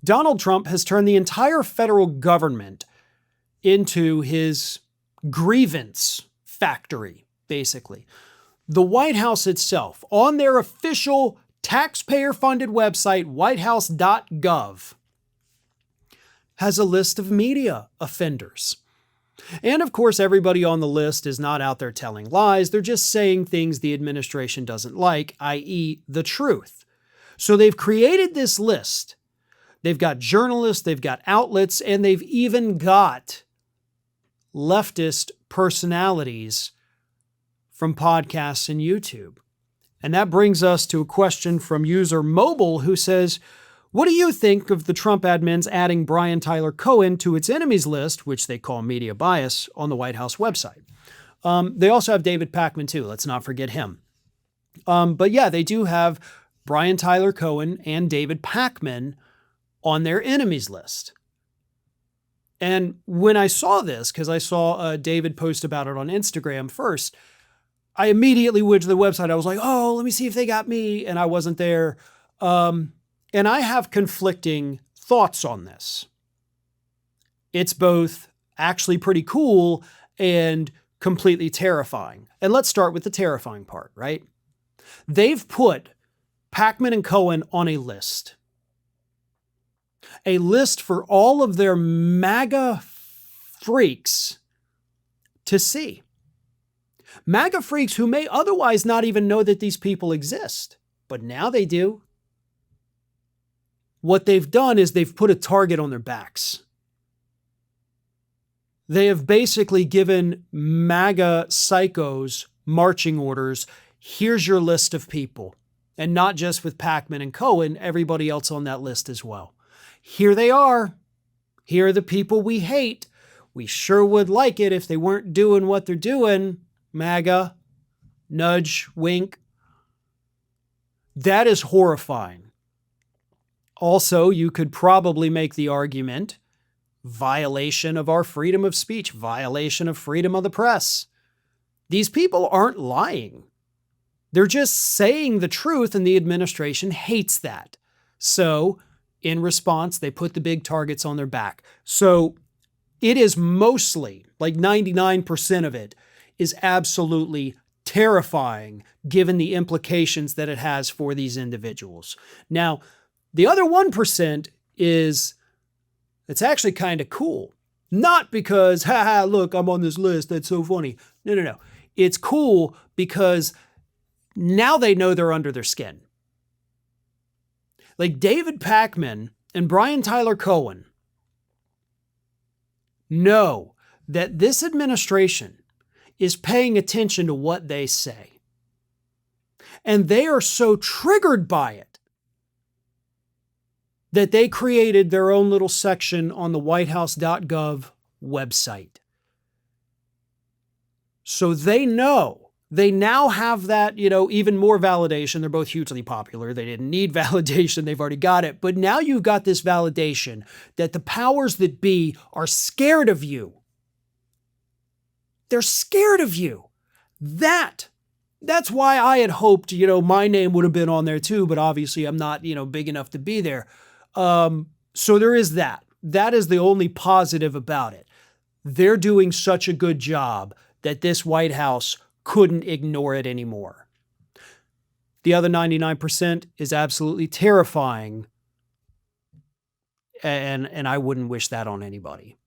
Donald Trump has turned the entire federal government into his grievance factory, basically. The White House itself, on their official taxpayer-funded website, whitehouse.gov, has a list of media offenders. And of course, everybody on the list is not out there telling lies. They're just saying things the administration doesn't like, i.e. the truth. So they've created this list. They've got journalists, they've got outlets, and they've even got leftist personalities from podcasts and YouTube. And that brings us to a question from user Mobile, who says, what do you think of the Trump admins adding Brian Tyler Cohen to its enemies list, which they call media bias, on the White House website? They also have David Pakman too. Let's not forget him. But yeah, they do have Brian Tyler Cohen and David Pakman on their enemies list. And when I saw this, because I saw David post about it on Instagram first, I immediately went to the website. I was like, oh, let me see if they got me. And I wasn't there. And I have conflicting thoughts on this. It's both actually pretty cool and completely terrifying. And let's start with the terrifying part, right? They've put Pakman and Cohen on a list for all of their MAGA freaks to see. MAGA freaks who may otherwise not even know that these people exist, but now they do. What they've done is they've put a target on their backs. They have basically given MAGA psychos marching orders. Here's your list of people. And not just with Pakman and Cohen, everybody else on that list as well. Here they are. Here are the people we hate. We sure would like it if they weren't doing what they're doing. MAGA, nudge, wink. That is horrifying. Also, you could probably make the argument, violation of our freedom of speech, violation of freedom of the press. These people aren't lying. They're just saying the truth, and the administration hates that. So, in response, they put the big targets on their back. So, it is mostly, like 99% of it, is absolutely terrifying given the implications that it has for these individuals. Now, the other 1% is, it's actually kind of cool. Not because, haha, look, I'm on this list, that's so funny. No. It's cool because now they know they're under their skin. Like David Pakman and Brian Tyler Cohen know that this administration is paying attention to what they say. And they are so triggered by it that they created their own little section on the whitehouse.gov website. So they know. They now have that, even more validation. They're both hugely popular. They didn't need validation. They've already got it. But now you've got this validation that the powers that be are scared of you. They're scared of you. That's why I had hoped, my name would have been on there too, but obviously I'm not, big enough to be there. So there is that. That is the only positive about it. They're doing such a good job that this White House couldn't ignore it anymore. The other 99% is absolutely terrifying. And I wouldn't wish that on anybody.